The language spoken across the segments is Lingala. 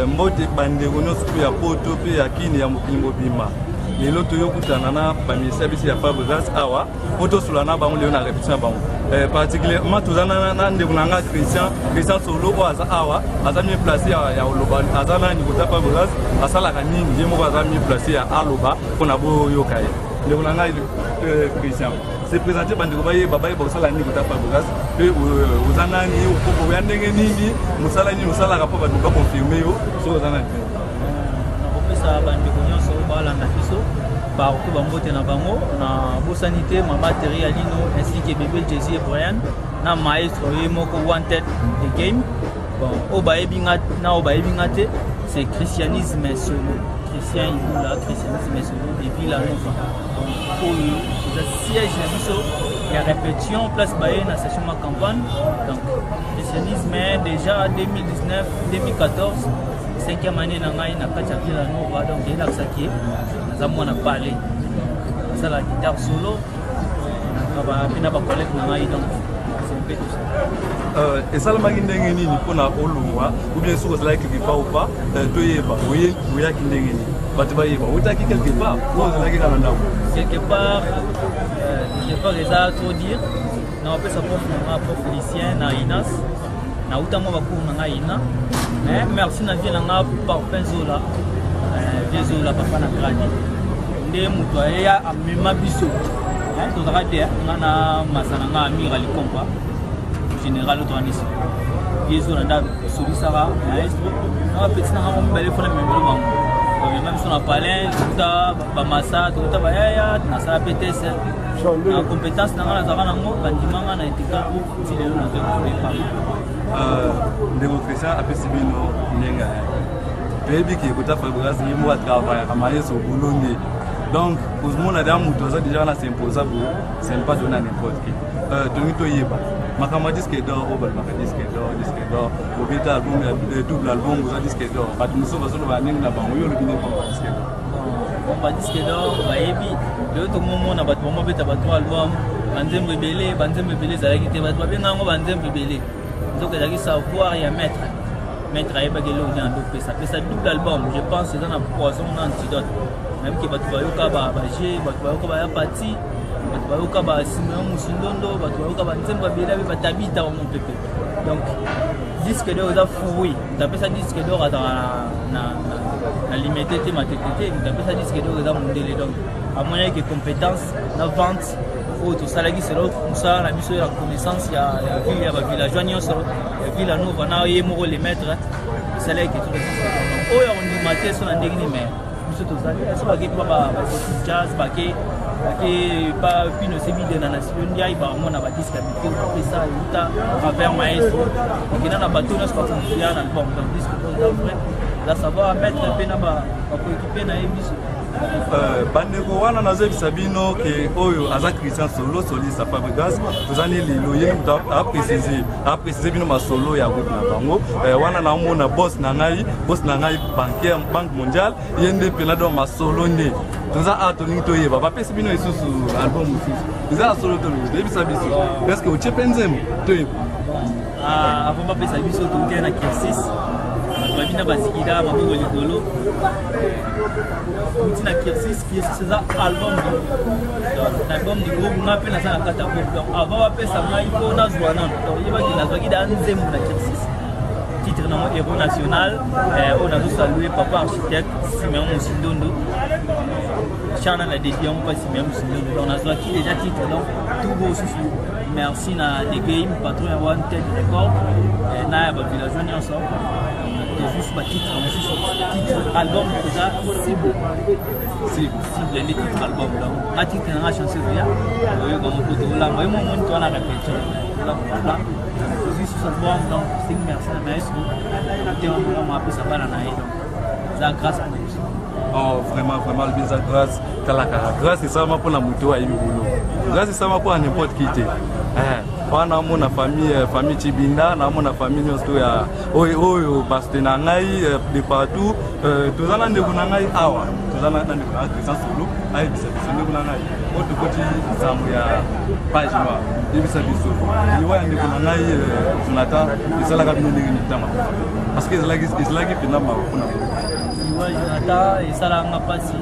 mbote bandeko nyonso mpe ya poto mpe ya kini ya mokili mobimba lelo toyokutana na bamisa biso ya Fabre Grâce awa po tosula na bango lelo na répétition ya bango particulièrement toza na ndeko na nga Christian Solo oyo aza awa aza mieux placé ya oloba aza na niveau ta Fabre Grâce asalaka nini ye moko aza mieux placé ya aloba mpona boyoka ye ndeko na nga Christian se présenter bandeko bayeba kosala nini kota Fabre Grâce mpe oza nani oya ndenge nini mosala nini osalaka mpo bato bakonfirme yo soki oza nani nakopesa bandeko nyonso balanda biso parcours bambote na bango na bosanité mama Terry Alino ainsi que bébé Jésus et Brian na maestro ye moko wanted the game bon o bayebi nga te c'est christianisme solo Christian Ibula christianisme solo depuis la Nova donc le siège na biso ya répétition place baye na session ma campagne donc christianisme déjà 2019 2014 5e année na ngai na kati ya Villa Nova donc elakisaki naza mwana pale nasala guitare solo mpe na bacollègue na ngai donc c'est un peu tout ça esalamaki ndenge nini mpona olongwa ou bien soki ozalaki quelque part ou pas toyeba oyaki ndenge nini bato bayeba otaki quelque part o ozalaki kaka na ndako quelque part eza trop dire na opesa prof na prof Lucien na Inas na utamwa bakuru na ngai ina mais merci na vie na nga parfum zola vie zola papa na gradi nde moto aya amema biso tozaka te nga na masana nga amira likompa général otoanisi vie zola nda solisaka maestro na bapeti na nga momibale fona memelo bango bamema biso na palin tokuta bamasa tokuta bayaya nasala pts na compétence na nga nazalaka nango bandimanga na intégral groupe ti lelo nazoepa ndeko Christian apesi bino ndenge toyebi ke kota Fabre Grâce ye moko atravaillaka mayeso bolonge donc ozomona da moto aza déjà na s'imposa bo c'est pas donné à n'importe qui tongi toyeba makambo ya disque d'or oyo balobaka disque d'or obeta album ya double album oza disque d'or bato mosusu bazoloba ndenge na bango yo olobi ndenge bango disque d'or badisque d'or bayebi lelo tomomona bato bamobeta bato album banzembo ebele ezalaki te bato babengango banzembo ebele donc ezalaki savoir ya maître ayebaki eloko te na topesa double album je pense eza na poison na antidote même ke bato bayoka baje bato bayoka baya pati bato bayoka basimeon musindondo bato bayoka banzembo ebele abe batabita bango pepe donc disque d'or eza fruit tapesa disque d'or azala na limité te matete te tapesa disque d'or eza mondele donc amonaki compétence na vente oyo tosalaki selo mosala na biso ya connaissance ya bavillageois nyonso ya Villa Nova na ye moko le maître esalaki oyo akondima te so na ndenge nini mais biso tozali so bake mpa jazz bake pino sebidena na silo ndiai bamona badiske ya mike opesa euta travers maestro ekenda na bato nyonso bakonfia na album donc disque oyo vrai la savoir mettre mpe na bakoekipe na ye biso bandeko wana nazoyebisa bino ke oyo aza Christian Solo soliste Fabre Grâce tozali lelo ye moto aprécise bino masolo ya groupe na bango wana naomona boss na ngai banque mondiale ye nde mpena do masolo nde toza tolingi toyeba bapesi bino lisusu album mosusu eza na solo toyebisa biso parceke otie mpe nzembo toyeba avant bapesa biso toke na kirsis babina bazikida maboko likolo utina kirsis eza album du groupe nga mpe naza na kata groupe donc avant bapesa ngai mpo nazwa nano donc yebaki nazwaki da nzembo na kirsis titre nango héros national oyo nazosalue papa architecte Simeon Musindondo chana na dédié yango mpa Simeon Musindondo donc nazwaki déjà titre donc tout beau susu merci na The Game patron ya Wanted Record na ya bavillageois nyonso juste ma titre album déjà cible les titres album là ma titre na chanson ya oyo comme photo là moi mon toi na répétition là juste sur album donc c'est merci na maestro te on m'a appelé ça bana na donc ça grâce à nous oh vraiment le bizarre grâce c'est ça ma pour la moto à yibolo grâce c'est ça ma pour n'importe qui te wana mona famille Chibinda na mona famille nyonso ya oyo bastena ngai de partout tozana ndeko na ngai awa tozana na ndeko na Christian Solo ai bisa ndeko na ngai oto koti sambu ya page noire ibisa biso iwa ndeko na ngai Jonathan isala ka bino ndenge nitama parce que it's like pina ma kuna iwa Jonathan isala nga pasi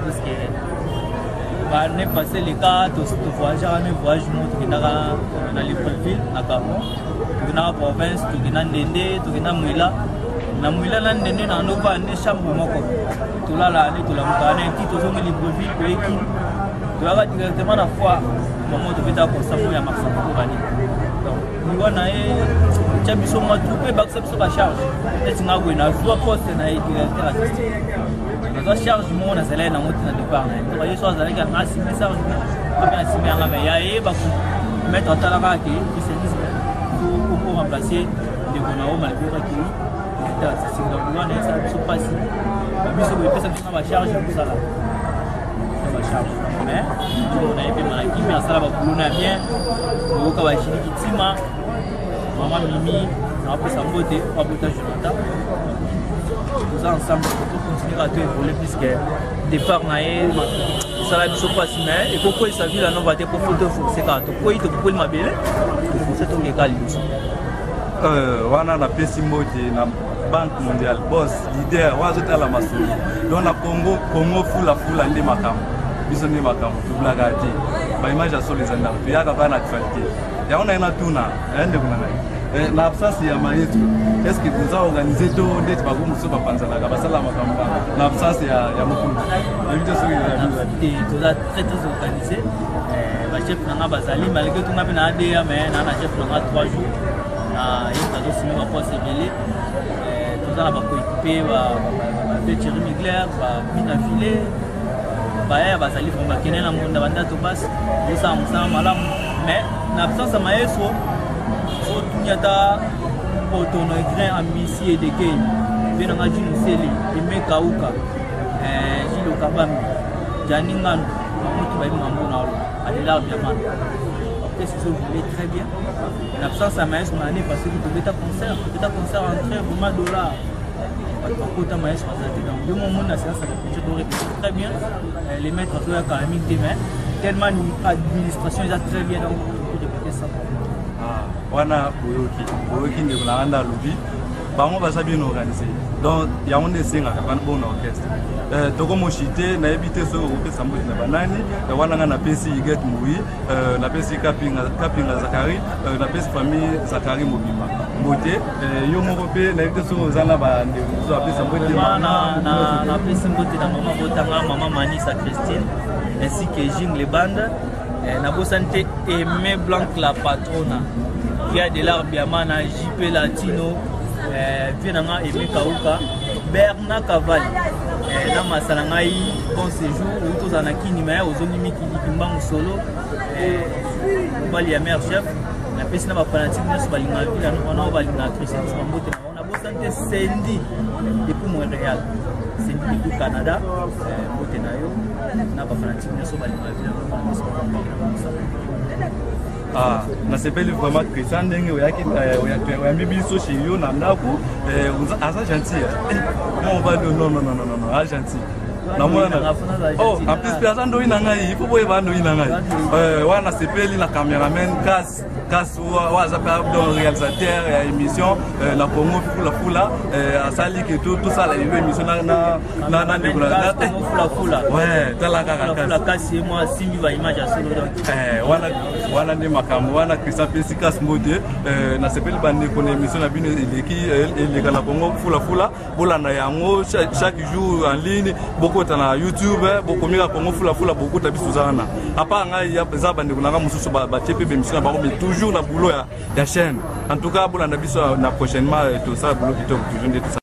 parce que on est passé les cas, tout voyage, on voyage, tout dans les villes, à Gabon, tout dans la province, tout dans Ndende, tout dans Mouila. Na Mouila, là, Ndende, on a pas une chambre moko. Tout là, là, tout là, on a un petit aux hommes libre ville, pays qui, tout là, directement la fois, moment de péter comme ça, pour y avoir ça pour aller. Donc, nous on a un chabiso moi tout peu, bah ça sur la charge. Et tu n'as pas une joie poste, na directeur artistique. La charge du monde, c'est là dans notre départ. Vous voyez, soit avec un message, il va mettre en talent qui pour remplacer les Gonao malgré qui c'est dans le monde, ça ne se passe pas. Mais si vous faites ça, va charge pour ça. Va charge. Mais on a été mal équipé, ça va pour nous bien. On va voir qui tima, maman Mimi, on a pris sa beauté, on va botter Jonathan. Nous ensemble pour continuer à évoluer puisque départ naé ça la biso pas si mais et pourquoi il s'agit la non va te pour photo c'est quand pourquoi il te pour ma belle c'est tout les calmes wana na pesi moti na banque mondiale boss leader wazota la masuli donc na Congo fula ndi makam biso ndi makam tublaga ti ba image sur les andar tu yaka bana actualité ya on a ina tuna ende kuna na absence ya maestro est-ce que vous avez organisé tout des bagou muso ba panzala ka basala makamba na absence ya mukulu éviter ce que tout a très organisé ba chef na bazali malgré tout na bina ADA mais na chef na 3 jours na yeka do simi ba poste belé tout ça ba ko équipé ba Thierry Migler ba mina filé ba ya bazali pour ba kenena monde banda to bas ça musa malam mais na absence ya maestro Nyata Otono grand ambitieux de Kei Benanga Jinuseli Ime Kauka Jilo Kabami Janingano Mamutu Baïm Mambo Adela Biaman. Après ce que vous voulez très bien. L'absence à Maïs on a année parce que vous devez ta concert entrer vraiment $. Pas Maïs dans le moment la séance je dois répéter très bien. Les maîtres à faire quand même des mains. Tellement l'administration est très bien donc vous répéter ça. Wana boyoki ndeko na anda lobi bango baza bien organisé donc ya on esenga ka bon orchestre toko moshite na ebite so opesa mbote na banani wana nga na pesi Iget Mui na pesi kapinga Zakari na pesi famille Zakari Mobimba mbote yo moko pe na ebite so zala ba ndeko so apesa mbote na pesi mbote na mama botanga mama Manisa Christine ainsi que Jing les bandes na bo santé Aimé Blanc la patrona qui a de l'art Biamana JP Latino Vienanga Aimé Kauka Bernard Caval na masalangai bon séjour ou tous en akini mais aux onimi qui kimbango solo bali ya mère chef na pesi na ba fanatique na balinga vila na balinga Christian Sambote on a bo santé Sandy depuis Montréal Sandy du Canada bote na yo na ba fanatique na balinga vila na sepeli vraiment Christian ndenge oyaki oyambi biso chez yo na ndako asa gentil on va non gentil na mwana oh en plus personne ndo inanga il faut boye bando inanga wana sepeli na cameraman Kas waza pa dans réalisateur et émission na Congo fula asali que tout ça la émission na fula ouais talaka fula kasi moi simbi ba image à solo donc wana ndi makambo wana Christian Pesikas Mbode na sepeli bande ko émission na bino eleki eleka na Congo fula bolanda yango chaque jour en ligne beaucoup na YouTube beaucoup mira Congo fula beaucoup tabisu zana apa ngai ya za bande ko na mususu ba chepe émission ba ko toujours la boulot ya chaîne en tout cas bolanda biso na prochainement tout ça boulot qui toujours